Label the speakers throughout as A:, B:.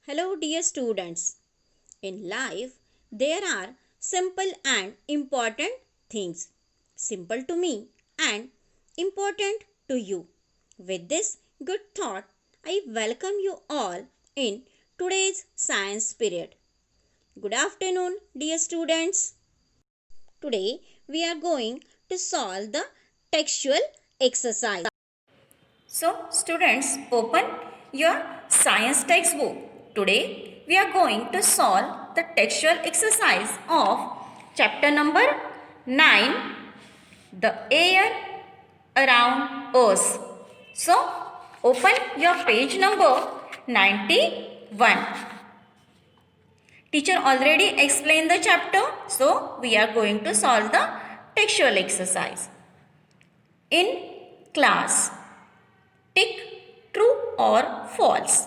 A: Hello, dear students. In life, there are simple and important things. Simple to me and important to you. With this good thought, I welcome you all in today's science period. Good afternoon, dear students. Today, we are going to solve the textual exercise.
B: So, students, open your science textbook. Today, we are going to solve the textual exercise of chapter number 9, the air around us. So, open your page number 91. Teacher already explained the chapter, so we are going to solve the textual exercise. In class, tick true or false.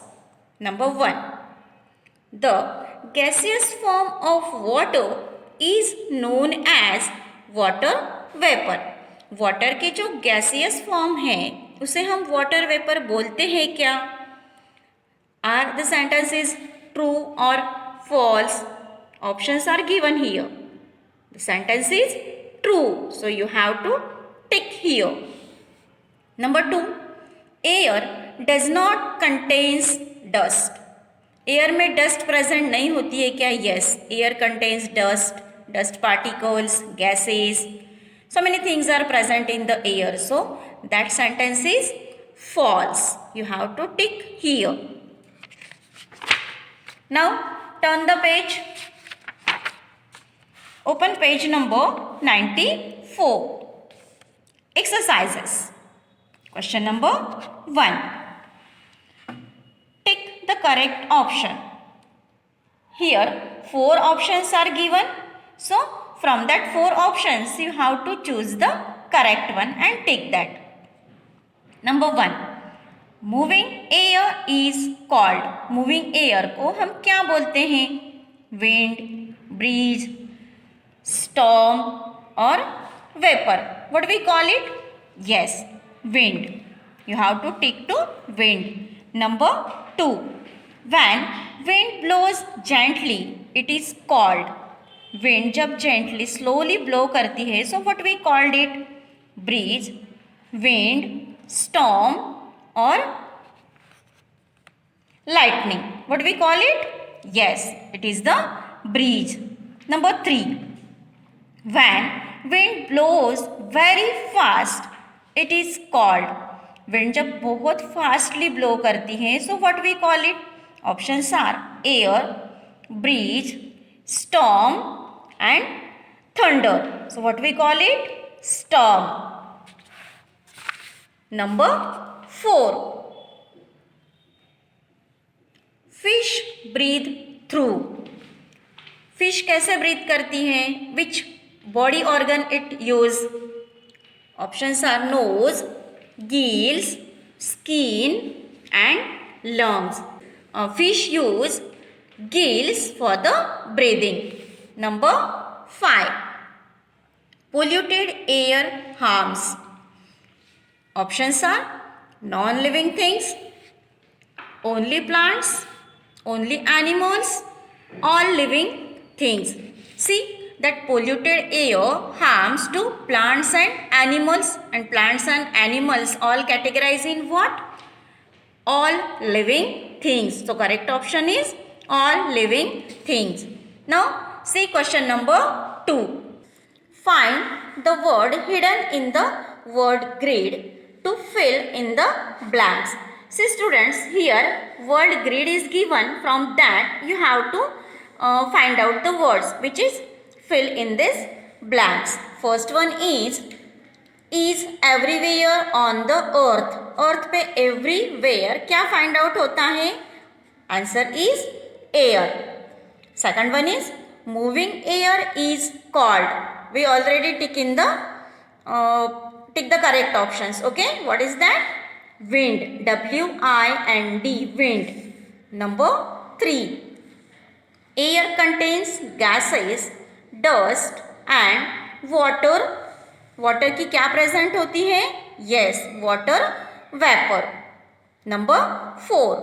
B: Number 1. The gaseous form of water is known as water vapor. Water के जो gaseous form है उसे हम water vapour बोलते हैं क्या? Are the sentences true or false? Options are given here. The sentence is true, so you have to tick here. Number 2. Air does not contains dust. Air में dust present नहीं होती है क्या? Yes, air contains dust particles, gases, so many things are present in the air, so that sentence is false. You have to tick here. Now turn the page. Open page number 94. Exercises. Question number 1. Tick the correct option. Here 4 options are given. So from that 4 options you have to choose the correct one and tick that. Number 1. Moving air is called. Moving air को हम क्या बोलते हैं? Wind, breeze, storm or vapor. What do we call it? Yes, wind. You have to tick to wind. Number 2. When wind blows gently, it is called. Wind जब gently, slowly blow करती है, so what we called it? Breeze, wind, storm or lightning. What do we call it? Yes, it is the breeze. Number 3. When wind blows very fast, it is called. Wind जब बहुत fastly blow करती है, so what we call it? Options are air, breeze, storm and thunder. So what we call it? Storm. Number 4. Fish breathe through. Fish कैसे breathe करती है? Which body organ it use? Options are knows, gills, skin and lungs. Fish use gills for the breathing. Number 5. Polluted air harms. Options are non-living things, only plants, only animals, all living things. See that polluted air harms to plants and plants and animals all categorized in what? All living things. So correct option is all living things. Now see question number 2. Find the word hidden in the word grid to fill in the blanks. See students, here word grid is given. From that you have to find out the words which is fill in this blanks. First one is everywhere on the earth. earth पे everywhere क्या find out होता है? Answer is air. Second one is moving air is called. We already tick the correct options. Okay, what is that? Wind. W-I-N-D, wind. Number 3. Air contains gases, dust and water. Water की क्या present होती है? Yes, water vapour. Number 4.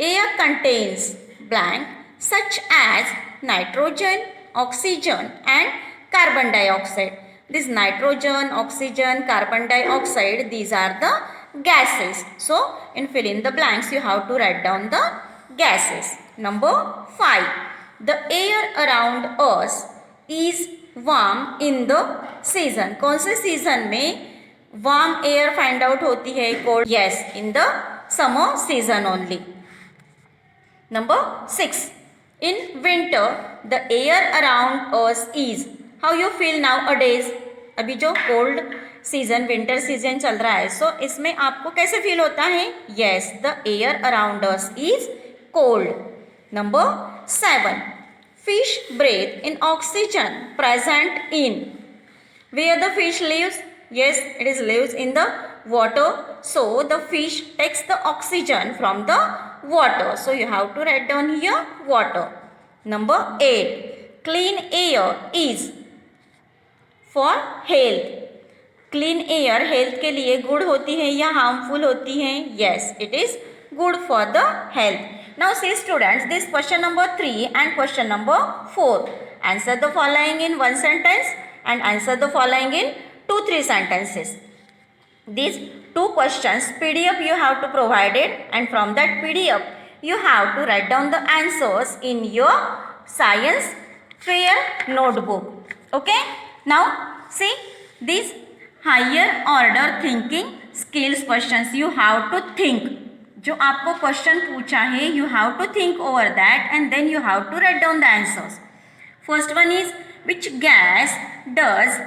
B: Air contains blank such as nitrogen, oxygen and carbon dioxide. This nitrogen, oxygen, carbon dioxide, these are the gases. So, in fill in the blanks, you have to write down the gases. Number 5. The air around us is warm in the season. कौन से season में warm air find out होती है? Cold. Yes, in the summer season only. Number 6. In winter, the air around us is. How you feel nowadays? अभी जो cold season, winter season चल रहा है, so इसमें आपको कैसे feel होता है? Yes, the air around us is cold. Number 7. Fish breathe in oxygen present in. Where the fish lives? Yes, it is lives in the water. So the fish takes the oxygen from the water. So you have to write down here water. Number 8. Clean air is for health. Clean air health के लिए good होती है या harmful होती है? Yes, it is good for the health. Now see students, this question number 3 and question number 4. Answer the following in one sentence and answer the following in 2-3 sentences. These two questions PDF you have to provide it, and from that PDF you have to write down the answers in your science fair notebook. Okay? Now see these higher order thinking skills questions. You have to think. जो आपको question पूछा है, you have to think over that and then you have to write down the answers. First one is, which gas does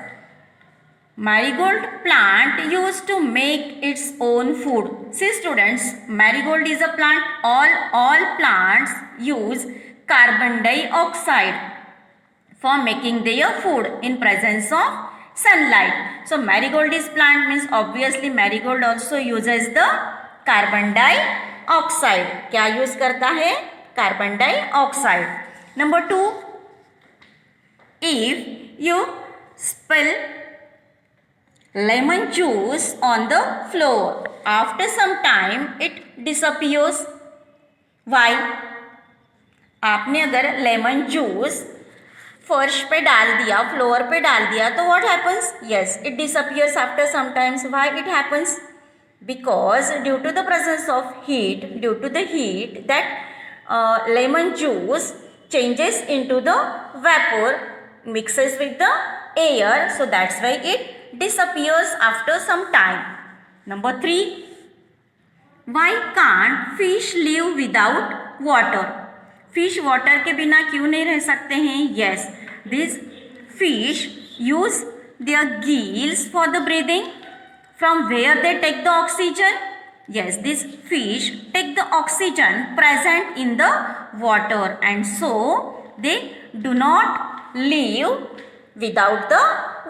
B: marigold plant use to make its own food? See students, marigold is a plant. All plants use carbon dioxide for making their food in presence of sunlight. So marigold is plant means obviously marigold also uses the carbon dioxide. क्या use करता है? Carbon dioxide. Number 2, if you spill lemon juice on the floor, after some time it disappears. Why? आपने अगर lemon juice फर्श पे डाल दिया, floor पे डाल दिया, तो what happens? Yes, it disappears after some time. Why it happens? Because due to the presence of heat, that lemon juice changes into the vapor, mixes with the air, so that's why it disappears after some time. Number 3, why can't fish live without water? Fish water के बिना क्यों नहीं रह सकते हैं? Yes, these fish use their gills for the breathing. From where they take the oxygen? Yes, these fish take the oxygen present in the water and so they do not live without the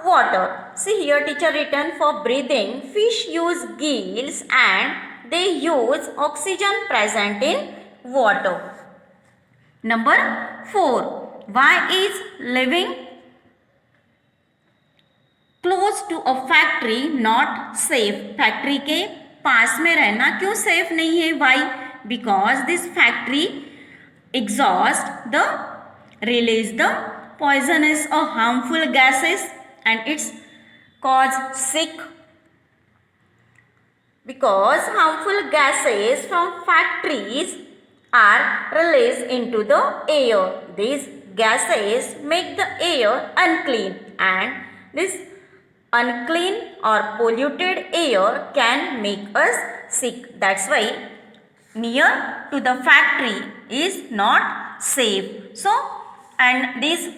B: water. See here teacher written, for breathing fish use gills and they use oxygen present in water. Number 4, why is living close to a factory not safe? Factory के पास में रहना क्यों safe नहीं है? Why? Because this factory exhaust the release the poisonous और harmful gases and it's cause sick. Because harmful gases from factories are release into the air. This gases make the air unclean and this unclean or polluted air can make us sick. That's why near to the factory is not safe. So and this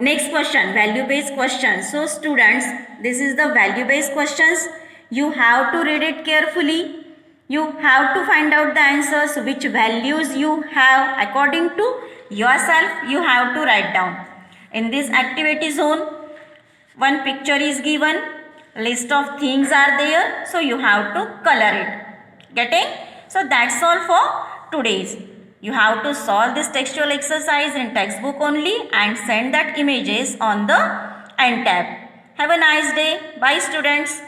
B: next question, value based question. So students, this is the value based questions. You have to read it carefully. You have to find out the answers, which values you have according to yourself. You have to write down. In this activity zone, one picture is given, list of things are there, so you have to color it. Getting? So that's all for today's. You have to solve this textual exercise in textbook only and send that images on the end tab. Have a nice day. Bye students.